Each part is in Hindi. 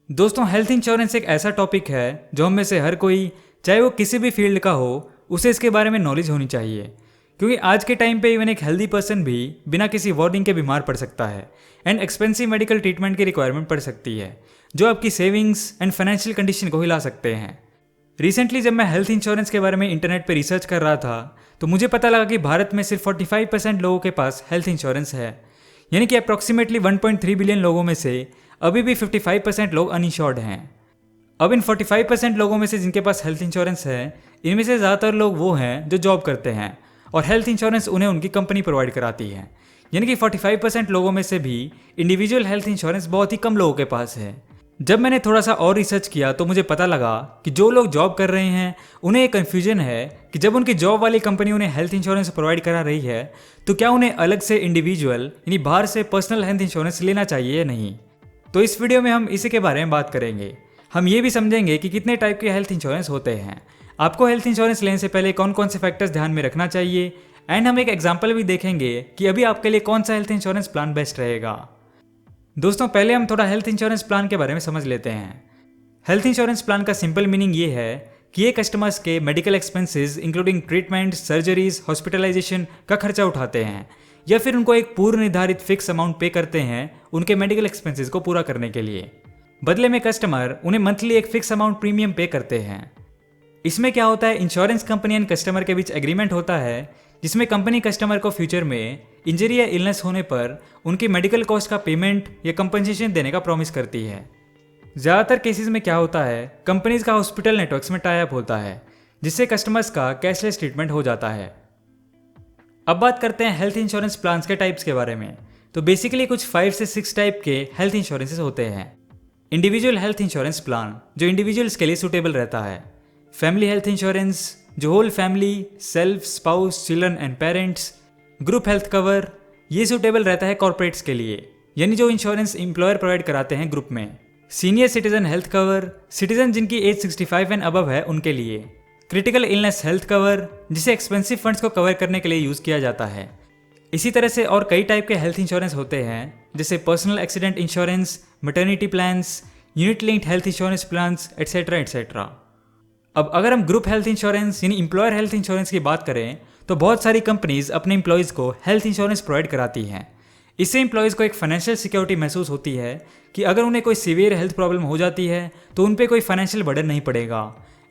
दोस्तों, हेल्थ इंश्योरेंस एक ऐसा टॉपिक है जो हम में से हर कोई, चाहे वो किसी भी फील्ड का हो, उसे इसके बारे में नॉलेज होनी चाहिए। क्योंकि आज के टाइम पे इवन एक हेल्दी पर्सन भी बिना किसी वार्निंग के बीमार पड़ सकता है एंड एक्सपेंसिव मेडिकल ट्रीटमेंट की रिक्वायरमेंट पड़ सकती है, जो आपकी सेविंग्स एंड फाइनेंशियल कंडीशन को हिला सकते हैं। रिसेंटली जब मैं हेल्थ इंश्योरेंस के बारे में इंटरनेट पर रिसर्च कर रहा था तो मुझे पता लगा कि भारत में सिर्फ 45% लोगों के पास हेल्थ इंश्योरेंस है। यानी कि अप्रॉक्सीमेटली 1.3 बिलियन लोगों में से अभी भी 55% लोग अनइंश्योर्ड हैं। अब इन 45% लोगों में से जिनके पास हेल्थ इंश्योरेंस है, इनमें से ज़्यादातर लोग वो हैं जो जॉब करते हैं और हेल्थ इंश्योरेंस उन्हें उनकी कंपनी प्रोवाइड कराती है। यानी कि 45% लोगों में से भी इंडिविजुअल हेल्थ इंश्योरेंस बहुत ही कम लोगों के पास है। जब मैंने थोड़ा सा और रिसर्च किया तो मुझे पता लगा कि जो लोग जॉब कर रहे हैं उन्हें एक कन्फ्यूजन है कि जब उनकी जॉब वाली कंपनी उन्हें हेल्थ इंश्योरेंस प्रोवाइड करा रही है तो क्या उन्हें अलग से इंडिविजुअल यानी बाहर से पर्सनल हेल्थ इंश्योरेंस लेना चाहिए या नहीं। तो इस वीडियो में हम इसी के बारे में बात करेंगे। हम ये भी समझेंगे कि कितने टाइप के हेल्थ इंश्योरेंस होते हैं, आपको हेल्थ इंश्योरेंस लेने से पहले कौन कौन से फैक्टर्स ध्यान में रखना चाहिए, एंड हम एक एग्जाम्पल भी देखेंगे कि अभी आपके लिए कौन सा हेल्थ इंश्योरेंस प्लान बेस्ट रहेगा। दोस्तों, पहले हम थोड़ा हेल्थ इंश्योरेंस प्लान के बारे में समझ लेते हैं। हेल्थ इंश्योरेंस प्लान का सिंपल मीनिंग ये है कि ये कस्टमर्स के medical expenses including treatment, surgeries, hospitalisation का खर्चा उठाते हैं या फिर उनको एक पूर्व निर्धारित फिक्स अमाउंट पे करते हैं उनके मेडिकल एक्सपेंसेस को पूरा करने के लिए। बदले में कस्टमर उन्हें मंथली एक फिक्स अमाउंट प्रीमियम पे करते हैं। इसमें क्या होता है, इंश्योरेंस कंपनी एंड कस्टमर के बीच एग्रीमेंट होता है जिसमें कंपनी कस्टमर को फ्यूचर में इंजरी या इलनेस होने पर उनकी मेडिकल कॉस्ट का पेमेंट या कंपनसेशन देने का प्रॉमिस करती है। ज़्यादातर केसेस में क्या होता है, कंपनीज का हॉस्पिटल नेटवर्क्स में टाई अप होता है जिससे कस्टमर्स का कैशलेस ट्रीटमेंट हो जाता है। अब बात करते हैं हेल्थ इंश्योरेंस प्लान्स के टाइप्स के बारे में। तो बेसिकली कुछ 5 से 6 टाइप के हेल्थ इंश्योरेंसेस होते हैं। इंडिविजुअल हेल्थ इंश्योरेंस प्लान जो इंडिविजुअल्स के लिए सूटेबल रहता है। फैमिली हेल्थ इंश्योरेंस जो whole family, self, spouse, children and parents. Group health cover ये सूटेबल रहता है कॉर्पोरेट्स के लिए, यानी जो इंश्योरेंस एम्प्लॉयर प्रोवाइड कराते हैं ग्रुप में। Senior citizen health cover citizen जिनकी एज 65 एंड अबव है उनके लिए। क्रिटिकल इलनेस हेल्थ कवर जिसे एक्सपेंसिव फंड्स को कवर करने के लिए यूज किया जाता है। इसी तरह से और कई टाइप के हेल्थ इंश्योरेंस होते हैं जैसे personal accident insurance, maternity plans, unit linked health insurance plans, etcetera etcetera. अब अगर हम ग्रुप हेल्थ इंश्योरेंस यानी एम्प्लॉयर हेल्थ इंश्योरेंस की बात करें तो बहुत सारी कंपनीज अपने एम्प्लॉयज़ को हेल्थ इंश्योरेंस प्रोवाइड कराती हैं। इससे एम्प्लॉयज़ को एक फाइनेंशियल सिक्योरिटी महसूस होती है कि अगर उन्हें कोई सीवियर हेल्थ प्रॉब्लम हो जाती है तो उन पर कोई फाइनेंशियल बर्डन नहीं पड़ेगा।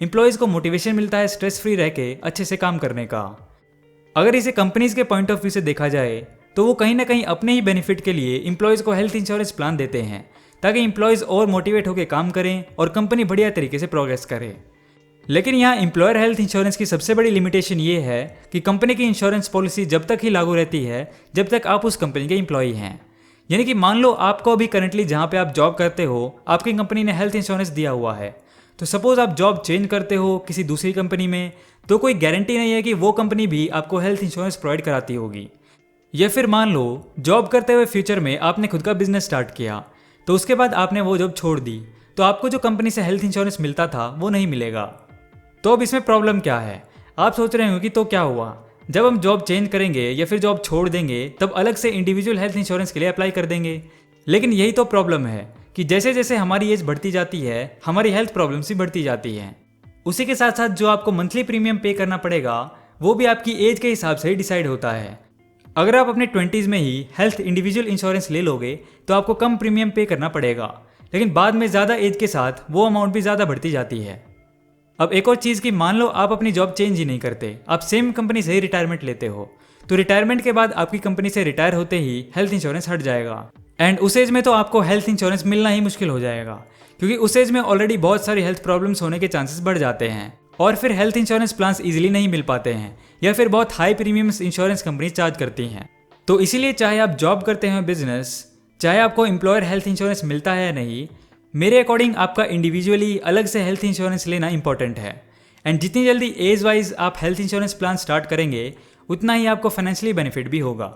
एम्प्लॉयज़ को मोटिवेशन मिलता है स्ट्रेस फ्री रह के अच्छे से काम करने का। अगर इसे कंपनीज के पॉइंट ऑफ व्यू से देखा जाए तो वो कहीं ना कहीं अपने ही बेनिफिट के लिए एम्प्लॉयज़ को हेल्थ इंश्योरेंस प्लान देते हैं ताकि एम्प्लॉयज़ और मोटिवेट होकर काम करें और कंपनी बढ़िया तरीके से प्रोग्रेस करे। लेकिन यहाँ एम्प्लॉयर हेल्थ इंश्योरेंस की सबसे बड़ी लिमिटेशन ये है कि कंपनी की इंश्योरेंस पॉलिसी जब तक ही लागू रहती है जब तक आप उस कंपनी के एम्प्लॉई हैं। यानी कि मान लो आपको अभी करंटली जहाँ पे आप जॉब करते हो आपकी कंपनी ने हेल्थ इंश्योरेंस दिया हुआ है, तो सपोज आप जॉब चेंज करते हो किसी दूसरी कंपनी में तो कोई गारंटी नहीं है कि वो कंपनी भी आपको हेल्थ इंश्योरेंस प्रोवाइड कराती होगी। या फिर मान लो जॉब करते हुए फ्यूचर में आपने खुद का बिजनेस स्टार्ट किया तो उसके बाद आपने वो जॉब छोड़ दी तो आपको जो कंपनी से हेल्थ इंश्योरेंस मिलता था वो नहीं मिलेगा। तो अब इसमें प्रॉब्लम क्या है, आप सोच रहे हो कि तो क्या हुआ, जब हम जॉब चेंज करेंगे या फिर जॉब छोड़ देंगे तब अलग से इंडिविजुअल हेल्थ इंश्योरेंस के लिए अप्लाई कर देंगे। लेकिन यही तो प्रॉब्लम है कि जैसे जैसे हमारी एज बढ़ती जाती है हमारी हेल्थ प्रॉब्लम्स भी बढ़ती जाती हैं। उसी के साथ साथ जो आपको मंथली प्रीमियम पे करना पड़ेगा वो भी आपकी एज के हिसाब से ही डिसाइड होता है। अगर आप अपने 20s में ही हेल्थ इंडिविजुअल इंश्योरेंस ले लोगे तो आपको कम प्रीमियम पे करना पड़ेगा, लेकिन बाद में ज़्यादा एज के साथ वो अमाउंट भी ज़्यादा बढ़ती जाती है। अब एक और चीज़ कि मान लो आप अपनी जॉब चेंज ही नहीं करते, आप सेम कंपनी से ही रिटायरमेंट लेते हो, तो रिटायरमेंट के बाद आपकी कंपनी से रिटायर होते ही हेल्थ इंश्योरेंस हट जाएगा एंड उस एज में तो आपको हेल्थ इंश्योरेंस मिलना ही मुश्किल हो जाएगा क्योंकि उस एज में ऑलरेडी बहुत सारी हेल्थ प्रॉब्लम्स होने के चांसेस बढ़ जाते हैं और फिर हेल्थ इंश्योरेंस प्लान्स इजीली नहीं मिल पाते हैं या फिर बहुत high premiums insurance company charge करती हैं। तो इसीलिए चाहे आप जॉब करते हैं बिजनेस, चाहे आपको एम्प्लॉयर हेल्थ इंश्योरेंस मिलता है या नहीं, मेरे अकॉर्डिंग आपका इंडिविजुअली अलग से हेल्थ इंश्योरेंस लेना इंपॉर्टेंट है। एंड जितनी जल्दी एज वाइज आप हेल्थ इंश्योरेंस प्लान स्टार्ट करेंगे उतना ही आपको फाइनेंशियली बेनिफिट भी होगा।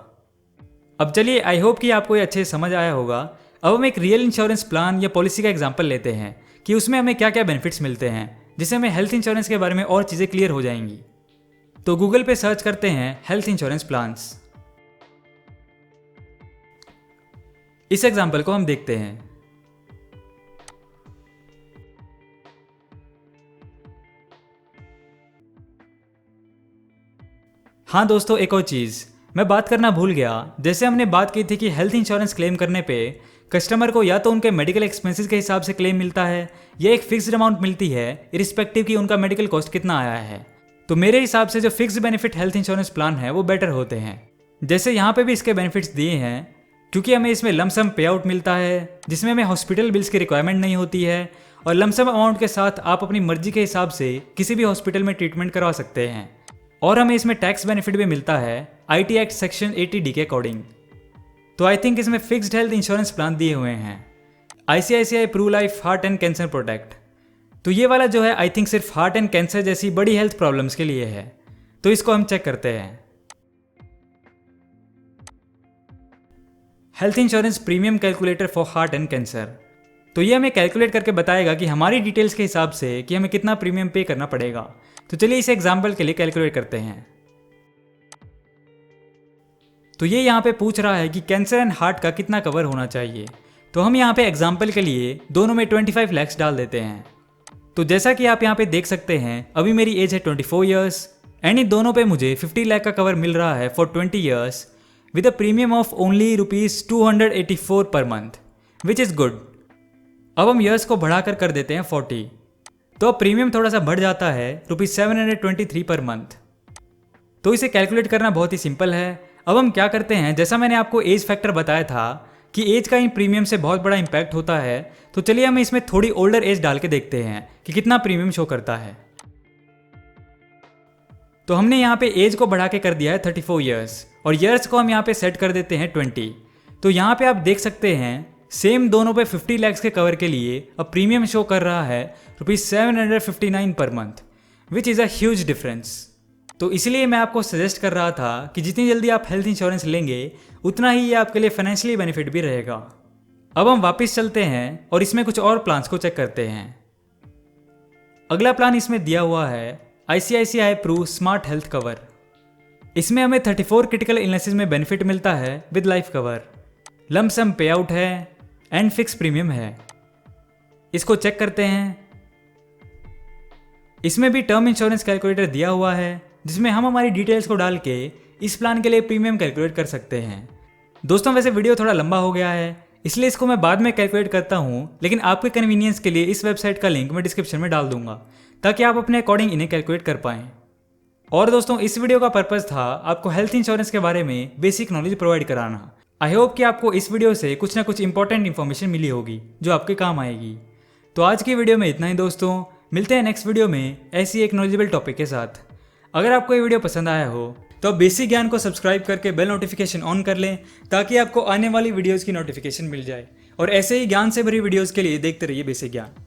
अब चलिए, आई होप कि आपको ये अच्छे समझ आया होगा। अब हम एक रियल इंश्योरेंस प्लान या पॉलिसी का एग्जांपल लेते हैं कि उसमें हमें क्या क्या बेनिफिट्स मिलते हैं, जिससे हमें हेल्थ इंश्योरेंस के बारे में और चीज़ें क्लियर हो जाएंगी। तो गूगल पे सर्च करते हैं हेल्थ इंश्योरेंस प्लान्स। इस एग्जांपल को हम देखते हैं। हाँ दोस्तों, एक और चीज़ मैं बात करना भूल गया। जैसे हमने बात की थी कि हेल्थ इंश्योरेंस क्लेम करने पे कस्टमर को या तो उनके मेडिकल एक्सपेंसेस के हिसाब से क्लेम मिलता है या एक फिक्स्ड अमाउंट मिलती है इरिस्पेक्टिव कि उनका मेडिकल कॉस्ट कितना आया है। तो मेरे हिसाब से जो fixed benefit health insurance plan है वो बेटर होते हैं। जैसे यहाँ पे भी इसके बेनिफिट्स दिए हैं, क्योंकि हमें इसमें लमसम पे आउट मिलता है जिसमें हमें हॉस्पिटल बिल्स की रिक्वायरमेंट नहीं होती है, और लमसम अमाउंट के साथ आप अपनी मर्जी के हिसाब से किसी भी हॉस्पिटल में ट्रीटमेंट करवा सकते हैं। और हमें इसमें टैक्स बेनिफिट भी मिलता है IT एक्ट सेक्शन 80D के अकॉर्डिंग। तो आई थिंक इसमें फिक्स्ड हेल्थ इंश्योरेंस प्लान दिए हुए हैं ICICI Pru life heart and cancer protect. तो ये वाला जो है आई थिंक सिर्फ हार्ट एंड कैंसर जैसी बड़ी हेल्थ प्रॉब्लम्स के लिए है। तो इसको हम चेक करते हैं। Health insurance premium calculator for heart and cancer. तो ये हमें कैलकुलेट करके बताएगा कि हमारी डिटेल्स के हिसाब से कि हमें कितना प्रीमियम पे करना पड़ेगा। तो चलिए इसे एग्जाम्पल के लिए कैलकुलेट करते हैं। तो ये यहाँ पे पूछ रहा है कि कैंसर एंड हार्ट का कितना कवर होना चाहिए। तो हम यहाँ पे एग्जाम्पल के लिए दोनों में 25 लाख डाल देते हैं। तो जैसा कि आप यहाँ पे देख सकते हैं, अभी मेरी एज है 24 ईयर्स एंड इन दोनों पे मुझे 50 लाख का कवर मिल रहा है for 20 years with a premium of only ₹284 per month, which is good. अब हम ईयर्स को बढ़ाकर कर देते हैं 40, तो अब प्रीमियम थोड़ा सा बढ़ जाता है ₹723 पर मंथ। तो इसे कैलकुलेट करना बहुत ही सिंपल है। अब हम क्या करते हैं, जैसा मैंने आपको एज फैक्टर बताया था कि एज का इन प्रीमियम से बहुत बड़ा इंपैक्ट होता है, तो चलिए हम इसमें थोड़ी ओल्डर एज डाल के देखते हैं कि कितना प्रीमियम शो करता है। तो हमने यहाँ पे एज को बढ़ा के कर दिया है 34 ईयर्स और ईयर्स को हम यहाँ पे सेट कर देते हैं 20। तो यहाँ पे आप देख सकते हैं सेम दोनों पे 50 लाख के कवर के लिए अब प्रीमियम शो कर रहा है ₹759 per month, which is a huge difference. तो इसलिए मैं आपको सजेस्ट कर रहा था कि जितनी जल्दी आप हेल्थ इंश्योरेंस लेंगे उतना ही ये आपके लिए फाइनेंशियली बेनिफिट भी रहेगा। अब हम वापस चलते हैं और इसमें कुछ और प्लान्स को चेक करते हैं। अगला प्लान इसमें दिया हुआ है ICICI Pru smart health cover. इसमें हमें 34 क्रिटिकल इलनेसेस में बेनिफिट मिलता है with life cover, lump sum pay out है एंड फिक्स प्रीमियम है। इसको चेक करते हैं। इसमें भी टर्म इंश्योरेंस कैलकुलेटर दिया हुआ है जिसमें हम हमारी डिटेल्स को डाल के इस प्लान के लिए प्रीमियम कैलकुलेट कर सकते हैं। दोस्तों वैसे वीडियो थोड़ा लंबा हो गया है इसलिए इसको मैं बाद में कैलकुलेट करता हूँ, लेकिन आपके कन्वीनियंस के लिए इस वेबसाइट का लिंक मैं डिस्क्रिप्शन में डाल दूंगा ताकि आप अपने अकॉर्डिंग इन्हें कैलकुलेट कर पाएँ। और दोस्तों इस वीडियो का पर्पज़ था आपको हेल्थ इंश्योरेंस के बारे में बेसिक नॉलेज प्रोवाइड कराना। आई होप कि आपको इस वीडियो से कुछ ना कुछ इंपॉर्टेंट इन्फॉर्मेशन मिली होगी जो आपके काम आएगी। तो आज की वीडियो में इतना ही दोस्तों, मिलते हैं नेक्स्ट वीडियो में ऐसी एक नॉलेजेबल टॉपिक के साथ। अगर आपको ये वीडियो पसंद आया हो तो आप बेसिक ज्ञान को सब्सक्राइब करके बेल नोटिफिकेशन ऑन कर लें ताकि आपको आने वाली वीडियोज़ की नोटिफिकेशन मिल जाए, और ऐसे ही ज्ञान से भरी वीडियोज़ के लिए देखते रहिए बेसिक ज्ञान।